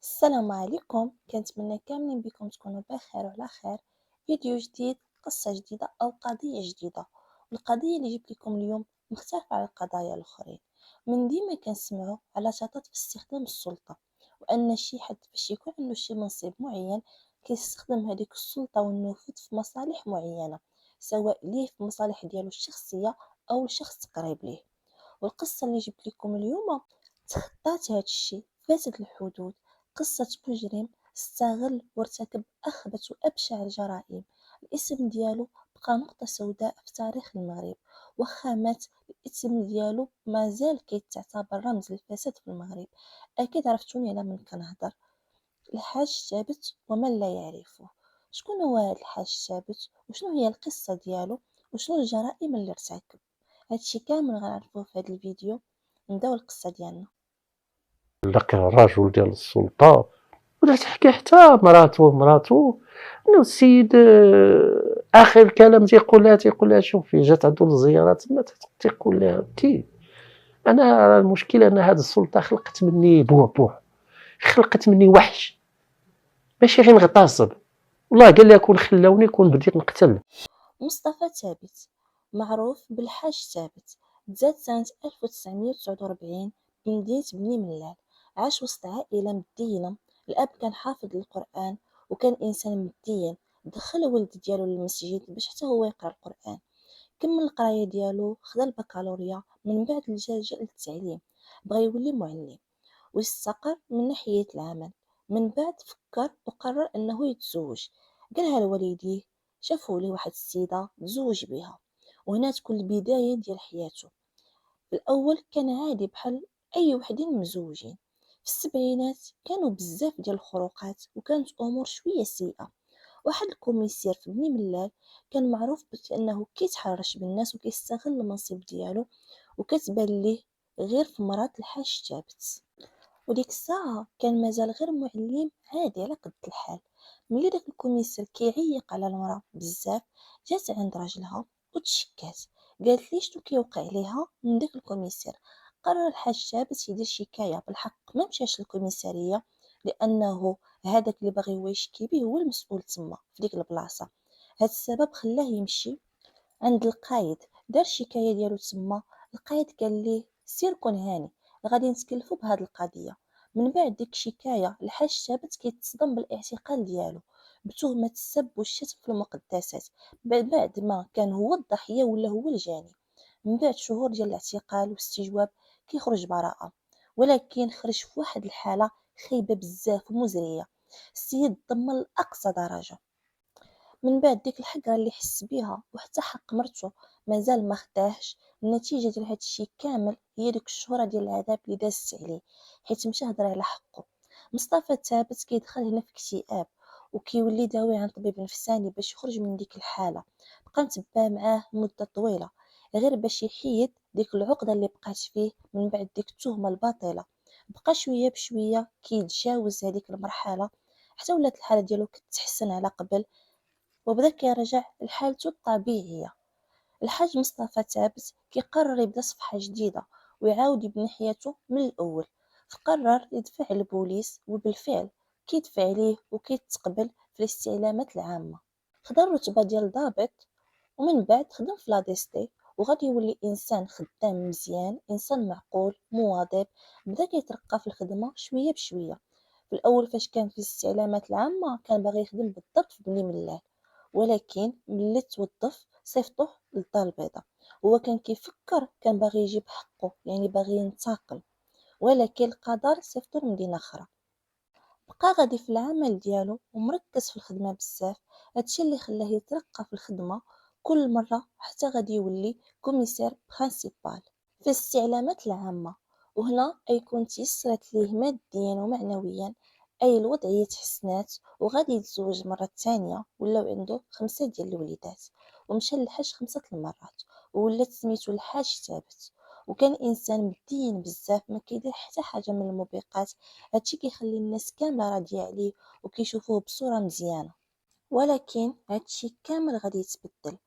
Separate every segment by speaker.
Speaker 1: السلام عليكم، كنتمنى كاملين بكم تكونوا بخير وعلى خير. فيديو جديد، قصة جديدة أو قضية جديدة. القضية اللي جبت لكم اليوم مختلفة على القضايا الأخرين. من ديما كنسمعوا على شطط في استخدام السلطة، وأن شي حد باش يكون عنده شي منصب معين كيستخدم هذيك السلطة والنفوذ في مصالح معينة، سواء ليه في مصالح ديالو الشخصية أو لشخص قريب ليه. والقصة اللي جبت لكم اليوم تخطات هاد الشي، فاتت الحدود. قصة مجرم استغل وارتكب أخبث وأبشع الجرائم. الاسم ديالو بقى نقطة سوداء في تاريخ المغرب، واخا مات الاسم ديالو مازال كيتعتبر رمز للفساد في المغرب. أكيد عرفتوني على من كنهضر، الحاج ثابت ومن لا يعرفه. شكون هو هذا الحاج ثابت وشنو هي القصة ديالو وشنو الجرائم اللي ارتكب؟ هادشي كامل غنعرفوه في هذا الفيديو. نبداو القصة ديالنا.
Speaker 2: ذاك الرجل ديال السلطة ولا تحكي حتى مراتو انه السيد اخر الكلام تيقول لها شوفي جات عنده الزيارة تما تيقول لها انتي انا المشكل ان هذه السلطة خلقت مني بوع خلقت مني وحش ماشي غير نغتصب والله قال لي كون خلاوني كون بديت نقتل.
Speaker 1: مصطفى ثابت، معروف بالحاج ثابت، تزاد سنة 1949 بمدينة بني ملال. عاش وسط عائلة مدينة. الأب كان حافظ للقرآن وكان إنسان مدين. دخل ولد ديالو للمسجد باش حتى هو يقرأ القرآن. كمل القراية ديالو، خدا البكالوريا، من بعد لجأ للتعليم، بغا يولي معلم. واستقر من ناحية العمل. من بعد فكر وقرر أنه يتزوج. قالها لوالديه، شافوا ليه واحد السيدة تزوج بها، وهنا تكون البداية ديال حياته. في الأول كان عادي بحال أي وحدين مزوجين. في السبعينات كانوا بزاف ديال الخروقات وكانت أمور شوية سيئة. واحد الكوميسير في بني ملال كان معروف بأنه كيتحرش بالناس وكيستغل المنصب ديالو، وكتبان ليه غير في مرات الحاج ثابت. وديك الساعة كان مازال غير معلم عادي على قد الحال. ملي داك الكوميسير كيعيق على المرا بزاف، جات عند راجلها وتشكات. قالت ليه شنو كيوقع عليها من داك الكوميسير. قرر الحاج ثابت يدير شكاية. بالحق ما مشاش للكوميسارية، لانه هذاك اللي باغي هو يشكي به هو المسؤول تما في ديك البلاصة. هاد السبب خلاه يمشي عند القايد، دار شكاية ديالو تما. القايد قال ليه سير كون هاني، غادي نتكلفوا بهاد القضية. من بعد ديك الشكاية الحاج ثابت كيتصدم بالاعتقال ديالو بتهمة السب والشتم في المقدسات، بعد ما كان هو الضحية ولا هو الجاني. من بعد شهور ديال الاعتقال واستجواب كيخرج براءة، ولكن خرج في واحد الحالة خايبة بزاف ومزرية. السيد ضمن لأقصى درجة. من بعد ديك الحقرة اللي حس بيها وحتى حق مرته مازال ما خداهش. النتيجة ديال هادشي كامل هي ديك الشهرة ديال العذاب اللي دازت عليه، حيت مشى هضر على حقه. مصطفى ثابت كيدخل هنا في اكتئاب وكيولي داوي عند طبيب نفساني باش يخرج من ديك الحالة. بقى متبع معاه مدة طويلة غير باش يحيد ديك العقدة اللي بقات فيه من بعد ديك التهمة الباطلة. بقى شوية بشوية كيتجاوز هذيك المرحلة حتى ولات الحالة ديالو كتحسن على قبل، وبدا كيرجع لحالته الطبيعية. الحاج مصطفى ثابت كيقرر يبدا صفحة جديدة ويعاود يبني حياته من الأول. فقرر يدفع للبوليس، وبالفعل كيدفع ليه وكيتقبل في الاستعلامات العامة. خدا الرتبة ديال ضابط، ومن بعد خدم في لاديستي، وغادي يولي انسان خدام مزيان، انسان معقول مواظب. بدا كيترقى في الخدمة شوية بشوية. في الاول فاش كان في الاستعلامات العامة كان باغي يخدم بالضبط في بني ملال، ولكن ملي توظف صيفطوه للدار البيضاء. هو كان كيفكر كان باغي يجيب حقه، يعني باغي ينتقل، ولكن القدر صيفطو لمدينة اخرى. بقى غادي في العمل ديالو ومركز في الخدمة بزاف. هادشي اللي خلاه يترقى في الخدمة كل مرة حتى غادي يولي كوميسير برينسيبال في الاستعلامات العامة. وهنا يكون تيسرت ليه ماديا ومعنويا، أي الوضعية تحسنات، وغادي يتزوج مرة تانية ولاو عنده 5 ديال الوليدات. ومشى للحج 5 المرات وولات سميتو الحاج ثابت. وكان انسان مدين بزاف، ما كيدير حتى حاجه من الموبقات. هادشي كيخلي الناس كامله راضيه عليه وكيشوفوه بصوره مزيانه. ولكن هادشي كامل غادي يتبدل.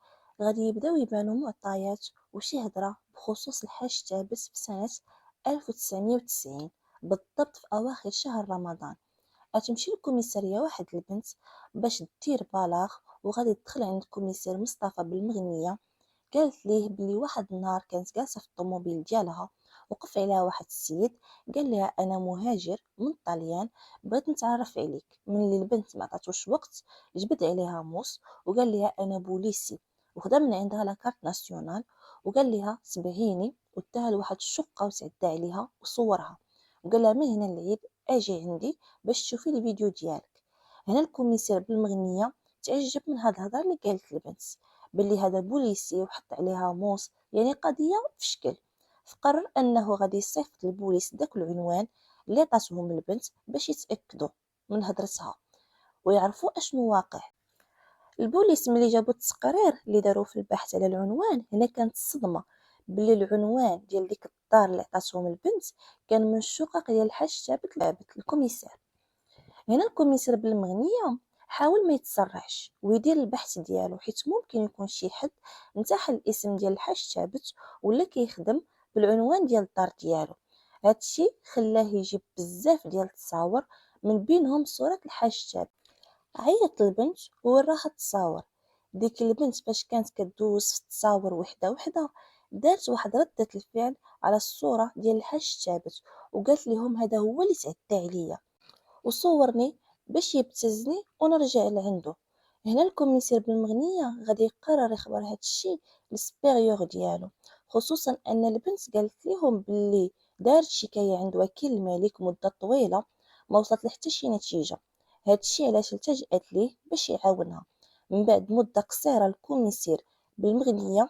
Speaker 1: غادي يبداو يبانو معطيات وشي هضره بخصوص الحاج ثابت في سنه 1990 بالضبط في اواخر شهر رمضان. غتمشي للكوميسارية واحد البنت باش دير بلاغ، وغادي تدخل عند الكوميسير مصطفى بالمغنية. قالت ليه بلي واحد النهار كانت جالسة في الطوموبيل ديالها، وقف عليها واحد السيد قال لها انا مهاجر من طاليان، بغيت نتعرف عليك. من اللي البنت ما عطاتوش وقت جبد عليها موس وقال لها انا بوليسي، وخدا من عندها لاكارت ناسيونال وقال لها تبعيني، وداها لواحد الشقة وتعدى عليها وصورها، وقال لها من هنا العيد اجي عندي باش تشوفي الفيديو ديالك. هنا الكوميسير بالمغنية تعجب من هاد الهضره اللي قالت البنت، باللي هذا بوليسي وحط عليها موس، يعني قضيه في شكل. فقرر انه غادي يصيفط البوليس داك العنوان اللي عطاتهم البنت باش يتاكدوا من هضرتها ويعرفوا اشنو واقع. البوليس ملي جابوا التقرير اللي داروا في البحث على العنوان، هنا كانت الصدمه باللي العنوان ديال ديك الدار اللي عطاتهم البنت كان من الشقق ديال الحاج ثابت الكوميسار. هنا الكوميسار بالمغنية حاول ما يتسرعش ويدير البحث ديالو، حيت ممكن يكون شي حد نتاح الاسم ديال الحاج ثابت ولا كيخدم بالعنوان ديال الدار ديالو. هادشي خلاه يجيب بزاف ديال التصاور، من بينهم صورة الحاج ثابت. عيط البنت ووراها التصاور. ديك البنت باش كانت كدوز في التصاور وحده وحده، دارت واحد ردة الفعل على الصورة ديال الحاج ثابت وقالت لهم هذا هو اللي تعدى عليا وصورني باش يبتزني ونرجع لعندو. هنا الكوميسير بالمغنية غادي يقرر يخبر هادشي للسبيريور ديالو، خصوصا ان البنت قالت لهم باللي دارت شكاية عند وكيل الملك مدة طويلة ما وصلت لحتى شي نتيجة. هادشي علاش التجأت ليه باش يعاونها. من بعد مدة قصيرة الكوميسير بالمغنية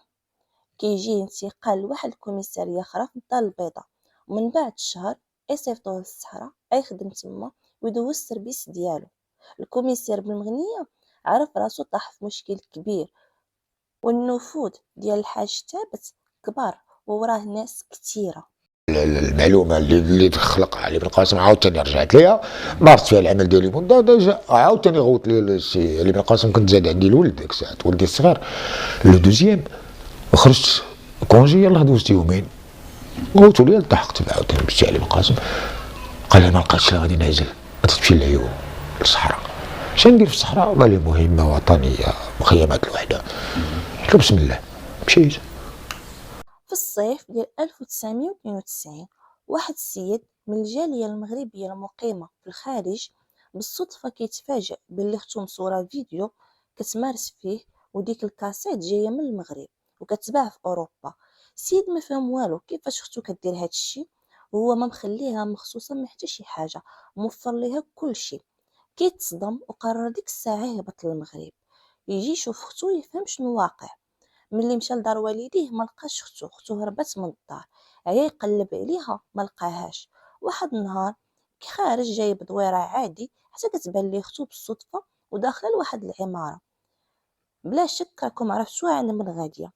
Speaker 1: كيجي انتقال لواحد الكوميسارية اخرى في الدار البيضاء، ومن بعد شهر يصيفطوه للصحراء يخدم تما ويدوز السيربيس ديالو. الكوميسير بالمغنية عرف راسو طاح في مشكل كبير، والنفوذ ديال الحاج ثابت كبار ووراه ناس كتيرة.
Speaker 3: المعلومه اللي خلق علي بن القاسم عاوتاني رجعت ليها، مارست فيها العمل ديالي مده، عاوتاني غوت لي السي علي بن القاسم. كنت زاد عندي الولد ديك الساعات، ولدي الصغير لو دوزيام، وخرجت كونجي يلاه دوزت يومين، غوتو لي التحقت عاوتاني بالسي علي بن القاسم. قال لي ما لقيتش لا غادي نعزل، غادي تمشي للعيون للصحراء. اش ندير في الصحراء؟ قال لي مهمه وطنيه، مخيمات الوحده. قلت له بسم الله، مشيت.
Speaker 1: في الصيف ديال 1992 واحد السيد من الجالية المغربية المقيمة في الخارج بالصدفة كيتفاجأ باللي ختو مصورة فيديو كتمارس فيه، وديك الكاسيت جاية من المغرب وكتباع في أوروبا. السيد ما فهم والو كيفاش ختو كدير هادشي، وهو ما مخليها مخصوصا من حتى شي حاجة، موفر ليها كل شي. كيتصدم وقرر ديك الساعة يهبط للمغرب يجي يشوف ختو يفهم شنو واقع. ملي مشى لدار والديه ما لقاش ختو هربت من الدار. عيا يقلب عليها ما لقاهاش. واحد النهار كي خارج جايب دويره عادي حتى كتبان ليه ختو بالصدفه وداخله لواحد العماره. بلا شك راكم عرفتوها عند من غاديه.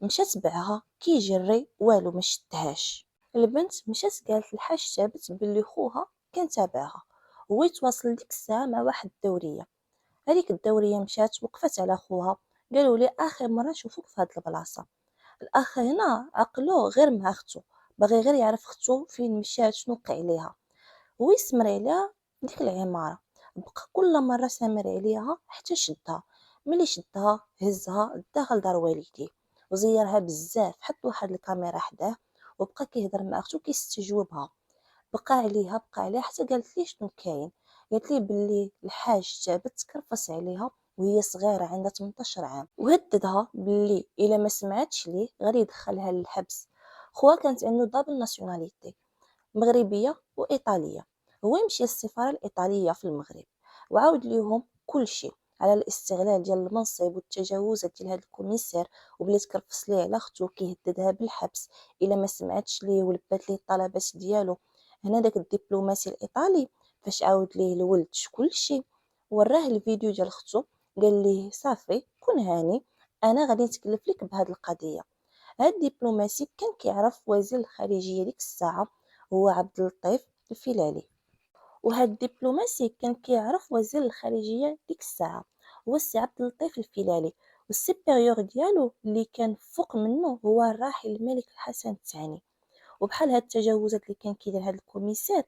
Speaker 1: مشى تبعها كيجري والو ما شدهاش. البنت مشات قالت للحاج ثابت باللي خوها كان تابعها، هو يتواصل ديك الساعه مع واحد الدوريه. هذيك الدورية مشات وقفت على خوها، قالوا لي آخر مرة نشوفوك في هاد البلاصة. الأخ هنا عقلو غير مع أختو، باغي غير يعرف أختو فين مشات شنو وقع عليها. هو يسمر عليها ديك العمارة، بقى كل مرة سامر عليها حتى شدها. ملي شدها هزها داخل دار والديه وزيرها بزاف، حط واحد الكاميرا حداه وبقى كيهضر مع أختو كيستجوبها. بقى عليها حتى قالت ليه شنو كاين. قالت ليه باللي الحاج ثابت كرفس عليها وهي صغيره عندها 18 عام، وهددها باللي الا ما سمعتش ليه غادي يدخلها للحبس. خوها كانت عنده دابل ناسيوناليتي، مغربيه وايطاليه. هو يمشي للسفاره الايطاليه في المغرب وعاود ليهم كل شيء على الاستغلال ديال المنصب والتجاوزات ديال هذا الكوميسار، وبلي تكرفس ليه على اختو كيهددها بالحبس الا ما سمعتش ليه ولبات ليه الطلبات ديالو. هنا داك الدبلوماسي الايطالي فاش عاود ليه الولد كل شيء وراه الفيديو ديال اختو، قال ليه صافي كون هاني انا غادي نتكلف لك بهذه القضيه. هاد الدبلوماسي كان كيعرف وزير الخارجيه ديك الساعه هو عبد اللطيف الفيلالي، وهاد الدبلوماسي كان كيعرف وزير الخارجيه ديك الساعه هو السي عبد اللطيف الفيلالي، والسيبيريور ديالو اللي كان فوق منه هو الراحل الملك الحسن الثاني. وبحال هاد التجاوزات اللي كان كيدير هاد الكوميسار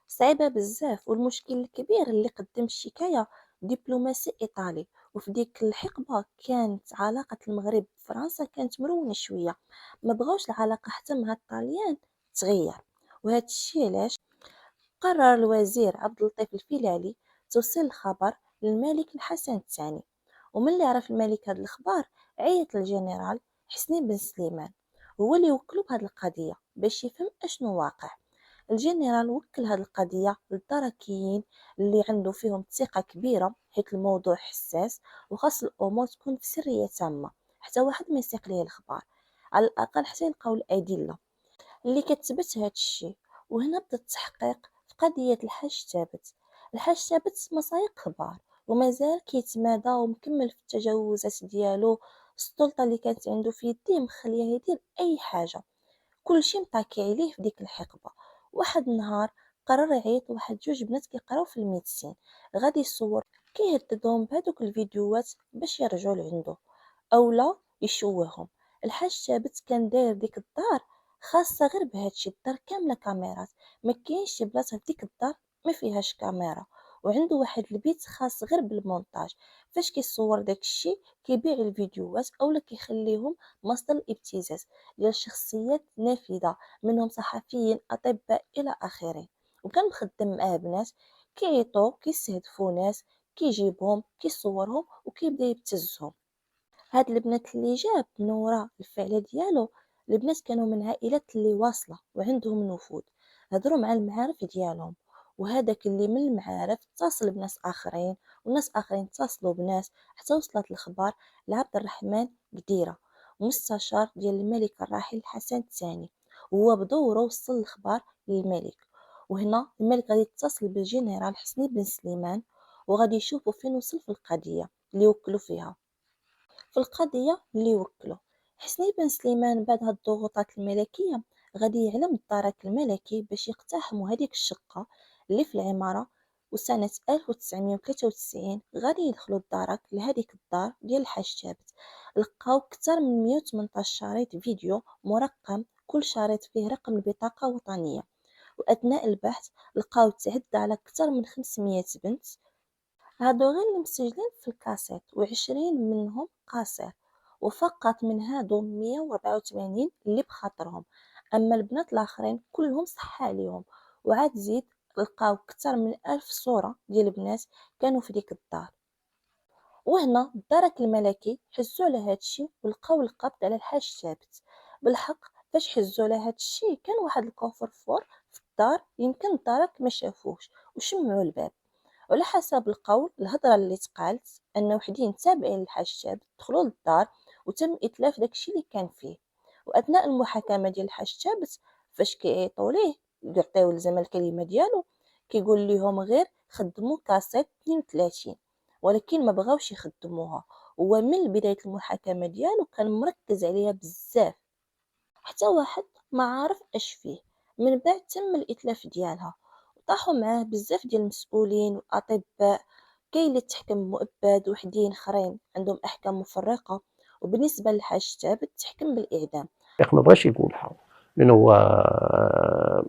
Speaker 1: صعيبة بزاف، والمشكل الكبير اللي قدم الشكاية دبلوماسي إيطالي، وفي ديك الحقبة كانت علاقة المغرب بفرنسا كانت مرونة شوية، ما بغاوش العلاقة حتى مع الطاليان تغير. وهذا الشيء علاش قرر الوزير عبد اللطيف الفيلالي توصيل الخبر للملك الحسن الثاني. ومن عرف الملك هذا الخبر عيط للجنرال حسني بن سليمان، هو اللي وكلو بهذه القضية باش يفهم اشنو واقع. الجنرال وكل هذه القضية للدركيين اللي عنده فيهم ثقة كبيرة، حيت الموضوع حساس وخاص الأمور تكون في سرية تامة، حتى واحد ما يسيق ليه الخبر، على الأقل حتى يلقاو الأدلة اللي كتثبت هاد الشي. وهنا بدا التحقيق في قضية الحاج ثابت. الحاج ثابت مصايق كبار ومازال كيتمادى ومكمل في التجاوزات ديالو. السلطة اللي كانت عنده في يديه مخليه يدير أي حاجة، كلشي مطاكي عليه في ديك الحقبة. واحد النهار قرر يعيط لواحد جوج بنات كيقراو في الميديسين، غادي يصور كيهددهم بهذوك الفيديوهات باش يرجعوا لعندو اولا يشوههم. الحاج ثابت كان داير ديك الدار خاصة غير بهادشي، الدار كاملة كاميرات، ما كاينش شي بلاصة في ديك الدار ما فيهاش كاميرا. وعنده واحد البيت خاص غير بالمونتاج، فاش كيصور داكشي كيبيع الفيديوهات اولا كيخليهم مصدر الابتزاز ديال شخصيات نافذة، منهم صحفيين، أطباء إلى آخره. وكان مخدم معاه بنات كيعيطوا كيستهدفوا ناس، كيجيبهم كيصورهم وكيبدا يبتزهم. هاد البنات اللي جاب من وراء الفعل ديالو، البنات كانوا من عائلات اللي واصلة وعندهم نفوذ، هضروا مع المعارف ديالهم، وهذاك اللي من المعارف اتصل بناس آخرين، وناس آخرين اتصلوا بناس، حتى وصلت الخبر لعبد الرحمن قديرة، مستشار ديال الملك الراحل حسن الثاني، وهو بدوره وصل الخبر للملك. وهنا الملك غادي يتصل بالجنرال حسني بن سليمان، وغادي يشوفوا فين وصل في القضية اللي وكلوا فيها. في القضية اللي وكلو حسني بن سليمان بعد هاد الضغوطات الملكية غادي يعلم الدرك الملكي باش يقتحموا هذيك الشقة اللي في العمارة. وسنة 1993 غادي يدخلوا الدرك لهذيك الدار ديال الحاج ثابت، لقاو كتر من 118 شريط فيديو مرقم، كل شريط فيه رقم البطاقة الوطنية. وأثناء البحث لقاو تعدى على كتر من 500 بنت، هادو غير المسجلين في الكاسيت و20 منهم قاصر، وفقط من هادو 184 اللي بخاطرهم، اما البنات الاخرين كلهم صح عليهم. وعاد زيد لقاو كتر من 1000 صورة ديال البنات كانوا في ديك الدار. وهنا الدرك الملكي حزو على هادشي ولقاو القبض على الحاج ثابت. بالحق فاش حزو على هادشي كان واحد الكوفر فور في الدار، يمكن الدرك ما شافوش وشمعوا الباب. وعلى حسب القول الهضرة اللي تقالت أن وحدين تابعين للحاج ثابت دخلوا للدار وتم إتلاف داكشي اللي كان فيه. وأثناء المحاكمة ديال الحاج ثابت فاش كيعيطوا ليه يعطيو زعما الكلمة ديالو، كيقول لهم غير خدموا كاسيت 32، ولكن ما بغاوش يخدموها. هو من بداية المحاكمة ديالو كان مركز عليها بزاف، حتى واحد ما عارف اش فيه. من بعد تم الاتلاف ديالها، وطاحوا معاه بزاف ديال المسؤولين والاطباء، كاين اللي تحكم مؤبد وحدين اخرين عندهم احكام مفرقه. وبالنسبه للحاج ثابت تحكم بالاعدام.
Speaker 2: ما بغاش يقولها لأنه هو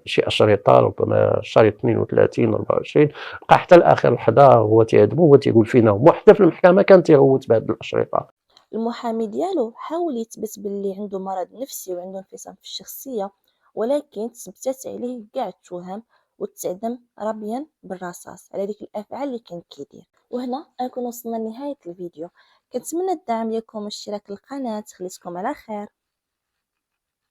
Speaker 2: شي أشرطة، ربما شريط 32 24 بقى حتى لآخر لحظة هو تيعذبو هو تيقول فينا، وحتى في المحكمة كان تيغوت بهاد الأشرطة.
Speaker 1: المحامي ديالو حاول يثبت باللي عنده مرض نفسي وعنده انفصام في الشخصيه، ولكن تثبتت عليه كاع التهم وتعدم رميا بالرصاص على ديك الافعال اللي كان كيدير. وهنا نكون وصلنا لنهايه الفيديو، كنتمنى الدعم ديالكم والاشتراك للقناه. خليتكم على خير.